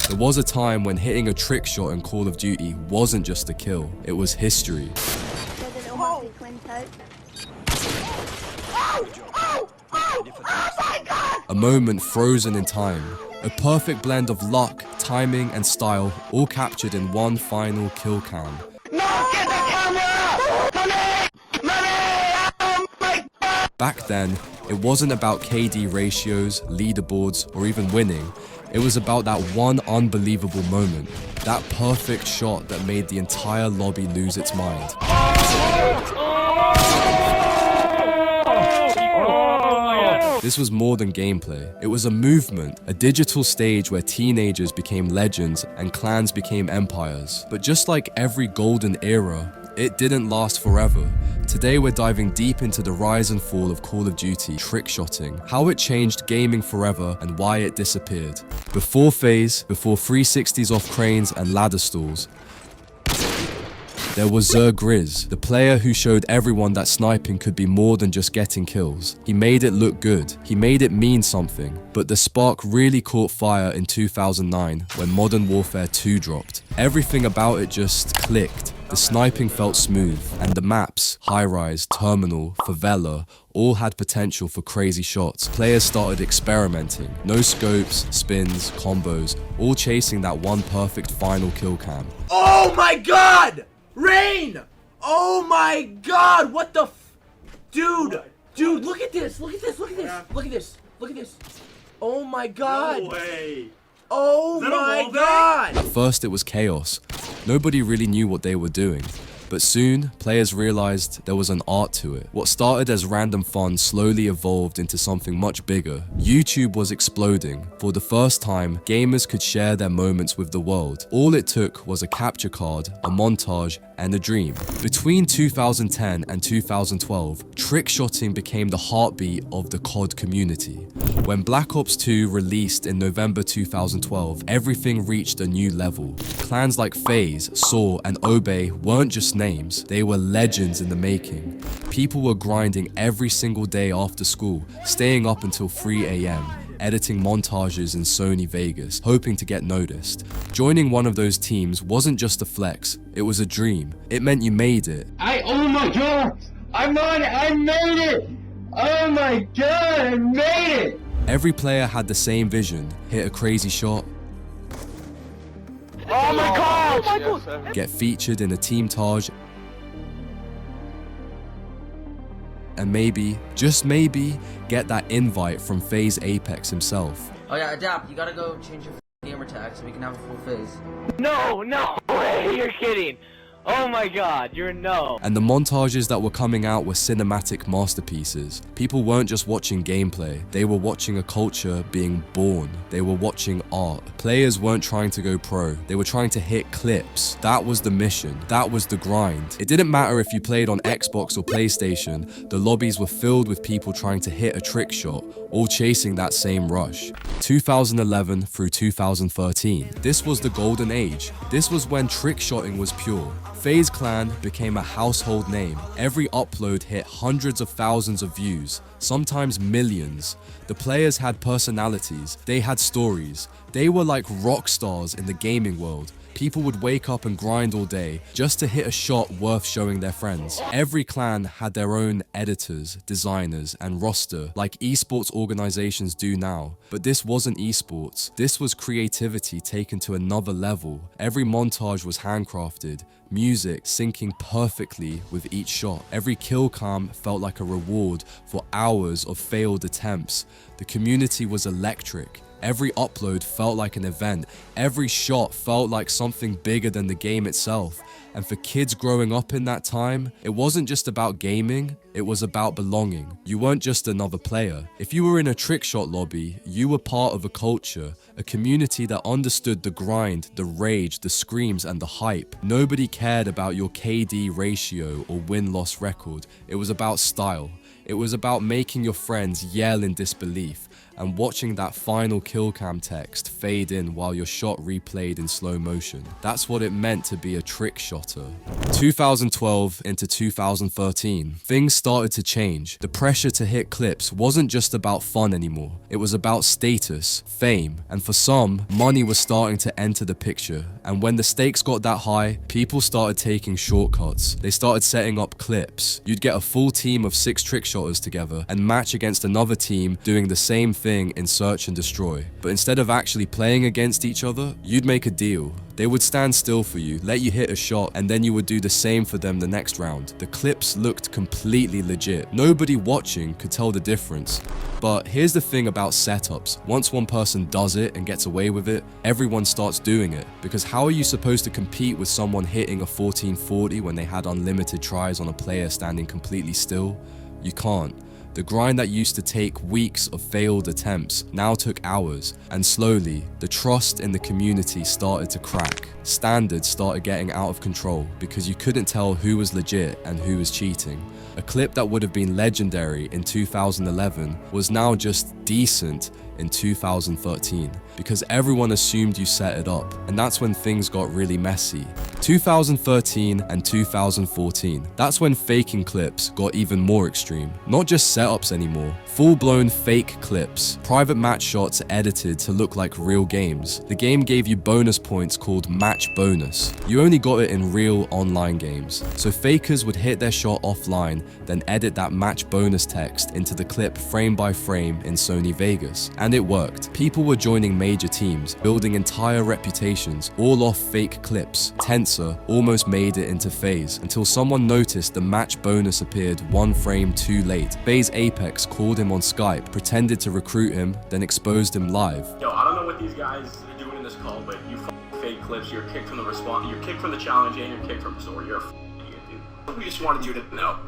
There was a time when hitting a trick shot in Call of Duty wasn't just a kill, it was history. A moment frozen in time. A perfect blend of luck, timing, and style, all captured in one final kill cam. Back then, it wasn't about KD ratios, leaderboards, or even winning. It was about that one unbelievable moment, that perfect shot that made the entire lobby lose its mind. This was more than gameplay. It was a movement, a digital stage where teenagers became legends and clans became empires. But just like every golden era, it didn't last forever. Today we're diving deep into the rise and fall of Call of Duty Trickshotting, how it changed gaming forever and why it disappeared. Before faze, before 360s off cranes and ladder stalls, there was Grizz, the player who showed everyone that sniping could be more than just getting kills. He made it look good, he made it mean something, but the spark really caught fire in 2009 when Modern Warfare 2 dropped. Everything about it just clicked. The sniping felt smooth, and the maps, high-rise, terminal, favela, all had potential for crazy shots. Players started experimenting, no scopes, spins, combos, all chasing that one perfect final kill cam. Oh my god! Rain! Oh my god! What the Dude! Dude, look at this! Look at this! Look at this! Look at this! Look at this! Oh my god! No way! Oh my god! At first it was chaos. Nobody really knew what they were doing. But soon, players realized there was an art to it. What started as random fun slowly evolved into something much bigger. YouTube was exploding. For the first time, gamers could share their moments with the world. All it took was a capture card, a montage, and a dream. Between 2010 and 2012, trickshotting became the heartbeat of the COD community. When Black Ops 2 released in November 2012, everything reached a new level. Clans like FaZe, Soar, and Obey weren't just names, they were legends in the making. People were grinding every single day after school, staying up until 3 AM, editing montages in Sony Vegas, hoping to get noticed. Joining one of those teams wasn't just a flex, it was a dream. It meant you made it. Oh my god! I'm on it! I made it! Oh my god, I made it! Every player had the same vision, hit a crazy shot, Oh my god! Oh my god! get featured in a team Taj, and maybe, just maybe, get that invite from FaZe Apex himself. Oh yeah, Adapt, you gotta go change your gamer tag so we can have a full phase. No way, you're kidding! Oh my god, you're no! And the montages that were coming out were cinematic masterpieces. People weren't just watching gameplay, they were watching a culture being born. They were watching art. Players weren't trying to go pro, they were trying to hit clips. That was the mission, that was the grind. It didn't matter if you played on Xbox or PlayStation, the lobbies were filled with people trying to hit a trick shot, all chasing that same rush. 2011 through 2013. This was the golden age. This was when trickshotting was pure. FaZe Clan became a household name. Every upload hit hundreds of thousands of views, sometimes millions. The players had personalities, they had stories. They were like rock stars in the gaming world. People would wake up and grind all day just to hit a shot worth showing their friends. Every clan had their own editors, designers, and roster like esports organizations do now. But this wasn't esports. This was creativity taken to another level. Every montage was handcrafted, music syncing perfectly with each shot. Every kill cam felt like a reward for hours of failed attempts. The community was electric. Every upload felt like an event. Every shot felt like something bigger than the game itself. And for kids growing up in that time, it wasn't just about gaming, it was about belonging. You weren't just another player. If you were in a trickshot lobby, you were part of a culture, a community that understood the grind, the rage, the screams, and the hype. Nobody cared about your KD ratio or win-loss record. It was about style. It was about making your friends yell in disbelief. and watching that final killcam text fade in while your shot replayed in slow motion. That's what it meant to be a trick shotter. 2012 into 2013, things started to change. The pressure to hit clips wasn't just about fun anymore. It was about status, fame, and for some, money was starting to enter the picture. And when the stakes got that high, people started taking shortcuts. They started setting up clips. You'd get a full team of 6 trick shotters together and match against another team doing the same thing in search and destroy. But instead of actually playing against each other, you'd make a deal. They would stand still for you, let you hit a shot, and then you would do the same for them the next round. The clips looked completely legit. Nobody watching could tell the difference. But here's the thing about setups. Once one person does it and gets away with it, everyone starts doing it. Because how are you supposed to compete with someone hitting a 1440 when they had unlimited tries on a player standing completely still? You can't. The grind that used to take weeks of failed attempts now took hours, and slowly, the trust in the community started to crack. Standards started getting out of control because you couldn't tell who was legit and who was cheating. A clip that would have been legendary in 2011 was now just decent in 2013 because everyone assumed you set it up, and that's when things got really messy. 2013 and 2014, that's when faking clips got even more extreme. Not just setups anymore, full-blown fake clips, private match shots edited to look like real games. The game gave you bonus points called match bonus. You only got it in real online games. So fakers would hit their shot offline, then edit that match bonus text into the clip frame by frame in Sony Vegas. And it worked. People were joining major teams, building entire reputations, all off fake clips. Tensor almost made it into faze until someone noticed the match bonus appeared 1 frame too late. Faze Apex called him on Skype, pretended to recruit him, then exposed him live. Yo, I don't know what these guys are doing in this call, but you fake clips, you're kicked from the response, you're kicked from the challenge, and you're kicked from soar. You're a idiot, dude. We just wanted you to know.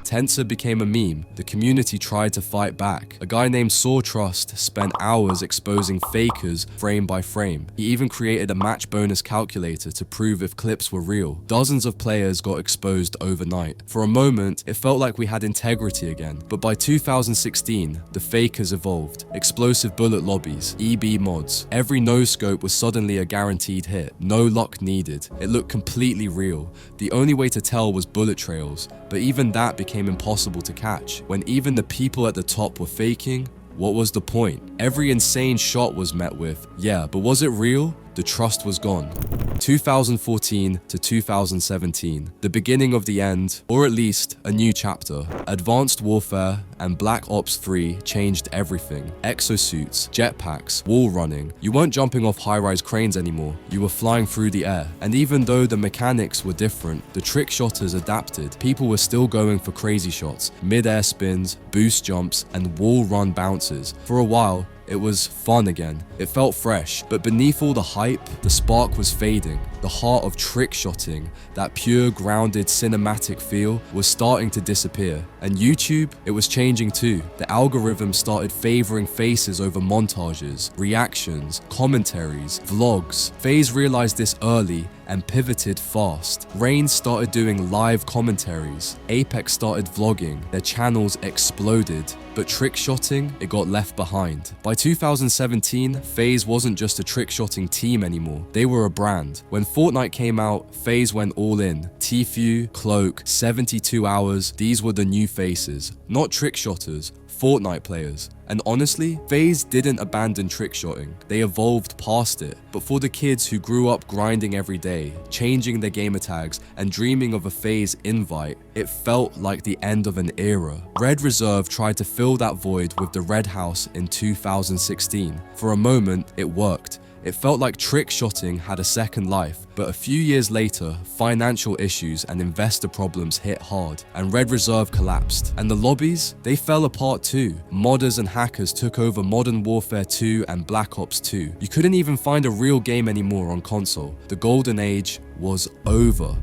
Tensor became a meme. The community tried to fight back. A guy named Soar Trust spent hours exposing fakers frame by frame. He even created a match bonus calculator to prove if clips were real. Dozens of players got exposed overnight. For a moment, it felt like we had integrity again. But by 2016, the fakers evolved. Explosive bullet lobbies, EB mods. Every no-scope was suddenly a guaranteed hit. No luck needed. It looked completely real. The only way to tell was bullet trails. But even that became impossible to catch. When even the people at the top were faking, what was the point? Every insane shot was met with, yeah, but was it real? The trust was gone. 2014 to 2017, the beginning of the end, or at least a new chapter. Advanced Warfare and Black Ops 3 changed everything. Exosuits, jetpacks, wall running. You weren't jumping off high-rise cranes anymore, you were flying through the air. And even though the mechanics were different, the trick shotters adapted. People were still going for crazy shots, mid-air spins, boost jumps, and wall run bounces. For a while, it was fun again. It felt fresh, but beneath all the hype, the spark was fading. The heart of trickshotting, that pure, grounded, cinematic feel, was starting to disappear. And YouTube, it was changing too. The algorithm started favoring faces over montages, reactions, commentaries, vlogs. FaZe realized this early and pivoted fast. Rain started doing live commentaries. Apex started vlogging. Their channels exploded. But trickshotting, it got left behind. By 2017, FaZe wasn't just a trickshotting team anymore. They were a brand. When Fortnite came out, FaZe went all in. Tfue, Cloak, 72 Hours, these were the new faces. Not trickshotters, Fortnite players. And honestly, FaZe didn't abandon trickshotting. They evolved past it. But for the kids who grew up grinding every day, changing their gamer tags, and dreaming of a FaZe invite, it felt like the end of an era. Red Reserve tried to fill that void with the Red House in 2016. For a moment, it worked. It felt like trickshotting had a second life, but a few years later, financial issues and investor problems hit hard, and Red Reserve collapsed. And the lobbies, they fell apart too. Modders and hackers took over Modern Warfare 2 and Black Ops 2. You couldn't even find a real game anymore on console. The golden age was over.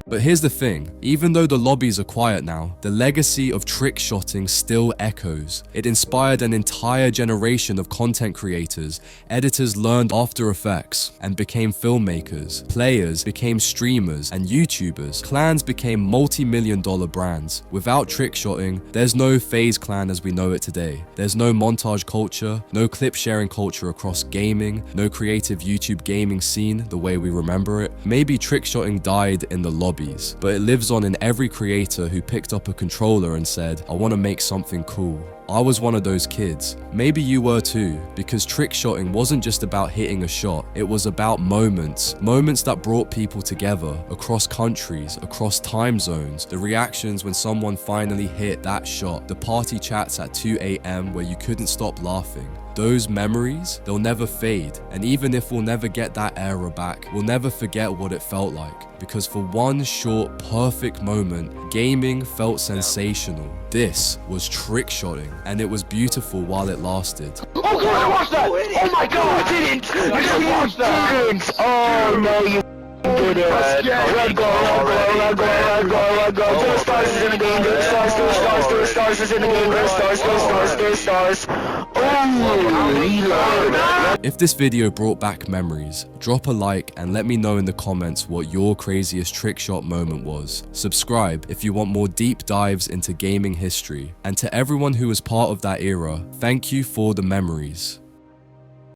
But here's the thing, even though the lobbies are quiet now, the legacy of trickshotting still echoes. It inspired an entire generation of content creators. Editors learned After Effects and became filmmakers. Players became streamers and YouTubers. Clans became multi-million-dollar brands. Without trickshotting, there's no FaZe clan as we know it today. There's no montage culture, no clip sharing culture across gaming, no creative YouTube gaming scene the way we remember it. Maybe trickshotting died in the lobbies, but it lives on in every creator who picked up a controller and said, I want to make something cool. I was one of those kids. Maybe you were too, because trickshotting wasn't just about hitting a shot, it was about moments that brought people together, across countries, across time zones, the reactions when someone finally hit that shot, the party chats at 2 AM where you couldn't stop laughing. Those memories, they'll never fade, and even if we'll never get that era back, we'll never forget what it felt like, because for one short, perfect moment, gaming felt sensational. This was trickshotting, and it was beautiful while it lasted. Oh god, I watched that! Oh my god, I didn't! I just watched that! Oh no, you did it! Red goal, red goal, red goal, red goal, red goal. Two stars is in the game, two stars, two stars, two stars is in the game, two stars, two stars, two stars. If this video brought back memories, drop a like and let me know in the comments what your craziest trickshot moment was. Subscribe if you want more deep dives into gaming history. And to everyone who was part of that era, thank you for the memories.